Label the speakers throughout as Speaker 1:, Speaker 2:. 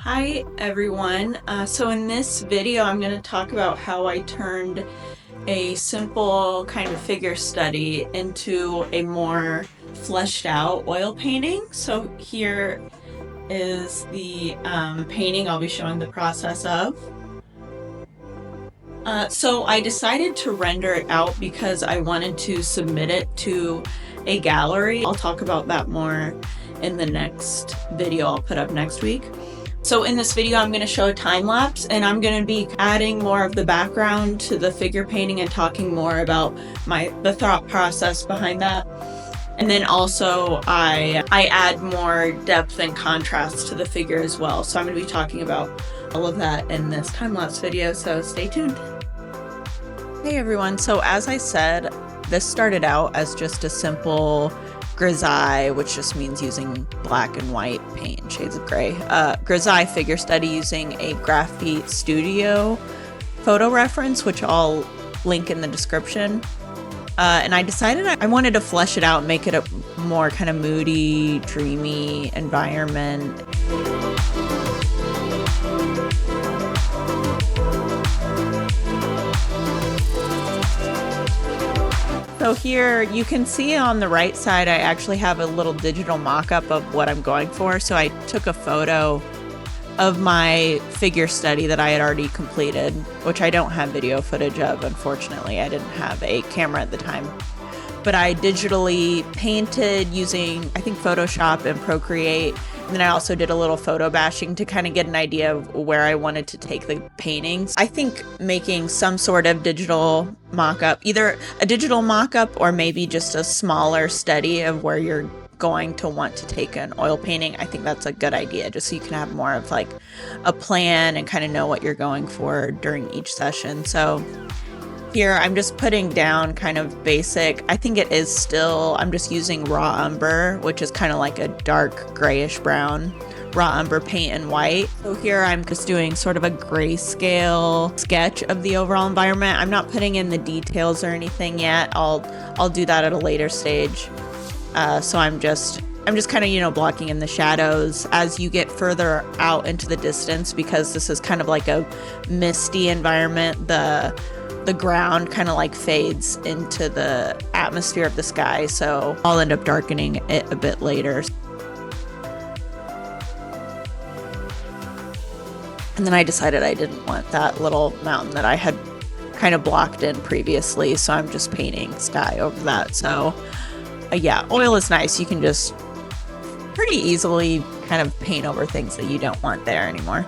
Speaker 1: Hi everyone. So in this video I'm going to talk about how I turned a simple kind of figure study into a more fleshed out oil painting. So here is the painting I'll be showing the process of. So I decided to render it out because I wanted to submit it to a gallery. I'll talk about that more in the next video I'll put up next week. So in this video, I'm going to show a time lapse, and I'm going to be adding more of the background to the figure painting and talking more about the thought process behind that. And then also I add more depth and contrast to the figure as well. So I'm going to be talking about all of that in this time lapse video. So stay tuned. Hey everyone. So as I said, this started out as just a simple Grisaille, which just means using black and white paint in shades of gray. Grisaille figure study using a Graphite Studio photo reference, which I'll link in the description. And I decided I wanted to flesh it out and make it a more kind of moody, dreamy environment. So here you can see on the right side, I actually have a little digital mock-up of what I'm going for. So I took a photo of my figure study that I had already completed, which I don't have video footage of, unfortunately. I didn't have a camera at the time. But I digitally painted using, I think, Photoshop and Procreate. And then I also did a little photo bashing to kind of get an idea of where I wanted to take the paintings. I think making some sort of digital mock-up, either a digital mock-up or maybe just a smaller study of where you're going to want to take an oil painting, I think that's a good idea, just so you can have more of like a plan and kind of know what you're going for during each session. So here I'm just putting down kind of basic, I think it is still, I'm just using raw umber, which is kind of like a dark grayish brown raw umber paint and white. So here I'm just doing sort of a grayscale sketch of the overall environment. I'm not putting in the details or anything yet. I'll do that at a later stage. So I'm just kind of, blocking in the shadows as you get further out into the distance, because this is kind of like a misty environment. The ground kind of like fades into the atmosphere of the sky, so I'll end up darkening it a bit later. And then I decided I didn't want that little mountain that I had kind of blocked in previously, so I'm just painting sky over that. So yeah, oil is nice. You can just pretty easily kind of paint over things that you don't want there anymore.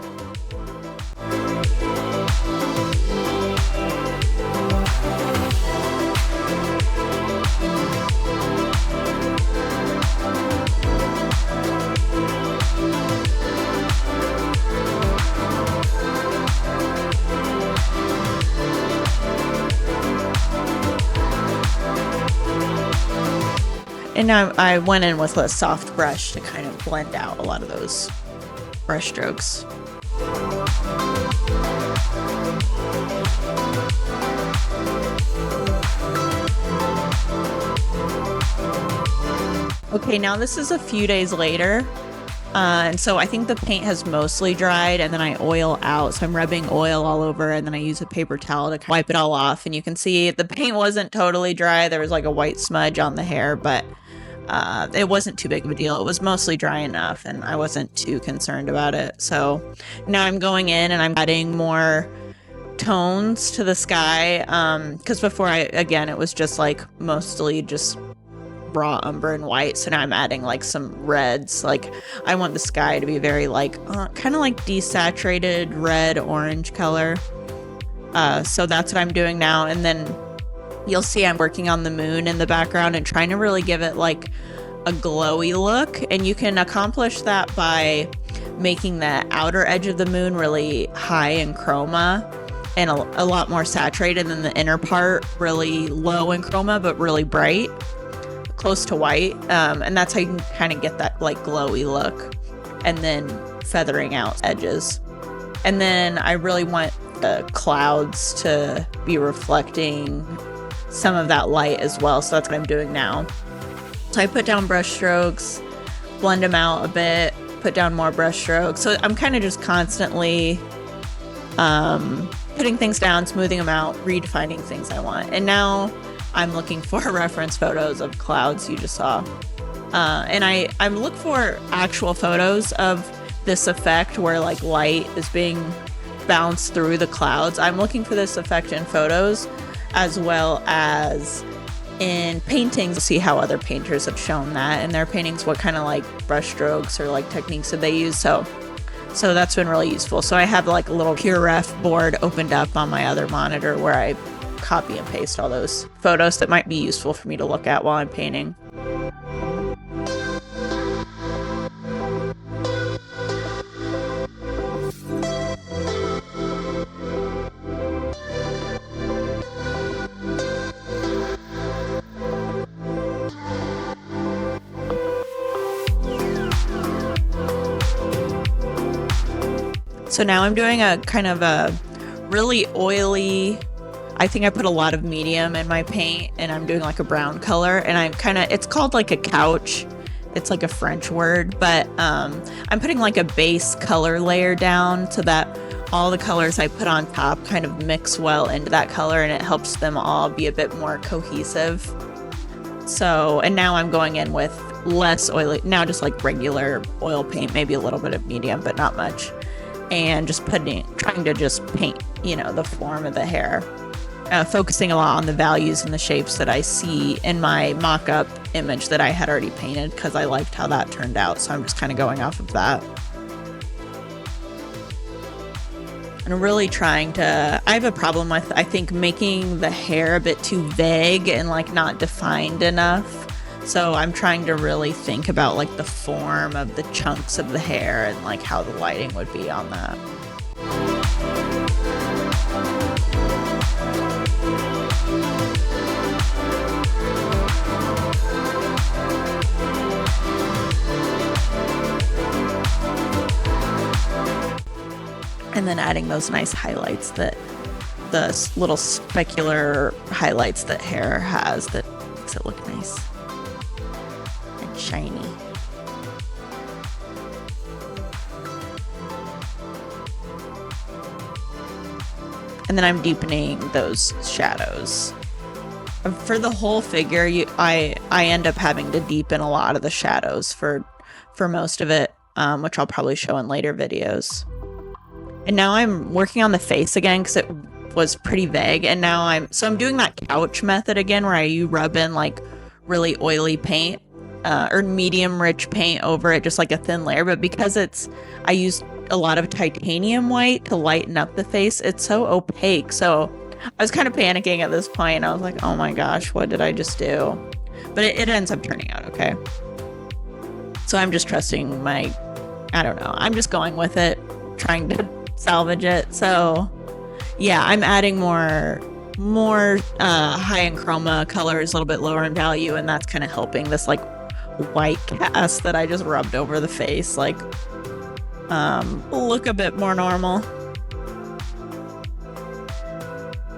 Speaker 1: And now I went in with a soft brush to kind of blend out a lot of those brush strokes. Okay, now this is a few days later. And so I think the paint has mostly dried, and then I oil out. So I'm rubbing oil all over, and then I use a paper towel to wipe it all off. And you can see the paint wasn't totally dry. There was like a white smudge on the hair, but it wasn't too big of a deal. It was mostly dry enough, and I wasn't too concerned about it. So now I'm going in and I'm adding more tones to the sky. Because before it was just like mostly just raw umber and white. So now I'm adding like some reds. Like I want the sky to be very like kind of like desaturated red orange color. So that's what I'm doing now. And then you'll see I'm working on the moon in the background and trying to really give it like a glowy look. And you can accomplish that by making the outer edge of the moon really high in chroma and a lot more saturated, than the inner part really low in chroma but really bright, close to white. And that's how you can kind of get that like glowy look, and then feathering out edges. And then I really want the clouds to be reflecting some of that light as well. So that's what I'm doing now. So I put down brush strokes, blend them out a bit, put down more brush strokes. So I'm kind of just constantly putting things down, smoothing them out, redefining things I want. And now I'm looking for reference photos of clouds you just saw. And I look for actual photos of this effect where like light is being bounced through the clouds. I'm looking for this effect in photos as well as in paintings to see how other painters have shown that in their paintings, what kind of like brush strokes or like techniques that they use. So that's been really useful. So I have like a little PureRef board opened up on my other monitor where I copy and paste all those photos that might be useful for me to look at while I'm painting. So now I'm doing a kind of a really oily, I think I put a lot of medium in my paint, and I'm doing like a brown color, and it's called like a couch. It's like a French word, but I'm putting like a base color layer down so that all the colors I put on top kind of mix well into that color, and it helps them all be a bit more cohesive. So, and now I'm going in with less oily, now just like regular oil paint, maybe a little bit of medium, but not much. And just trying to just paint, you know, the form of the hair, focusing a lot on the values and the shapes that I see in my mock-up image that I had already painted because I liked how that turned out. So I'm just kind of going off of that. And really trying to, I have a problem with, I think, making the hair a bit too vague and like not defined enough. So I'm trying to really think about like the form of the chunks of the hair and like how the lighting would be on that. And then adding those nice highlights that the little specular highlights that hair has that makes it look nice. Shiny. And then I'm deepening those shadows. For the whole figure, I end up having to deepen a lot of the shadows for most of it, which I'll probably show in later videos. And now I'm working on the face again because it was pretty vague. And now I'm doing that couch method again where you rub in like really oily paint. Or medium rich paint over it, just like a thin layer. But because I used a lot of titanium white to lighten up the face, it's so opaque. So I was kind of panicking at this point. I was like, oh my gosh, what did I just do? But it ends up turning out okay. So I'm just trusting I don't know. I'm just going with it, trying to salvage it. So yeah, I'm adding more high in chroma colors, a little bit lower in value, and that's kind of helping this like white cast that I just rubbed over the face like look a bit more normal.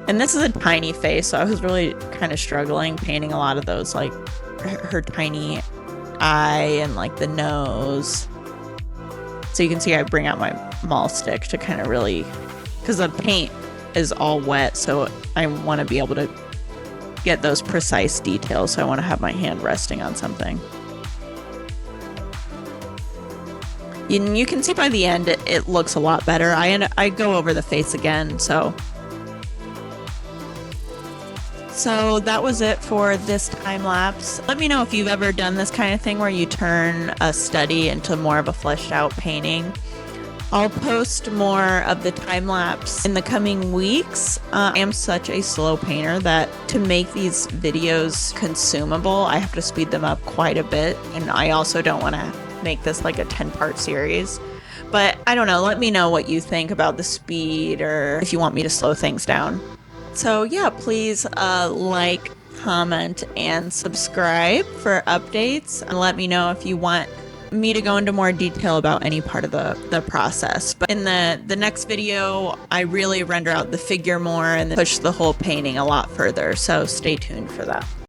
Speaker 1: And this is a tiny face, so I was really kind of struggling painting a lot of those, like her tiny eye and like the nose. So you can see I bring out my mall stick to kind of really, because the paint is all wet, so I want to be able to get those precise details. So I want to have my hand resting on something. You can see by the end it looks a lot better. I go over the face again, so that was it for this time lapse. Let me know if you've ever done this kind of thing where you turn a study into more of a fleshed out painting. I'll post more of the time lapse in the coming weeks. I am such a slow painter that to make these videos consumable, I have to speed them up quite a bit. And I also don't want to make this like a 10-part series. But I don't know, let me know what you think about the speed or if you want me to slow things down. So yeah, please like, comment, and subscribe for updates. And let me know if you want me to go into more detail about any part of the process. But in the next video, I really render out the figure more and push the whole painting a lot further. So stay tuned for that.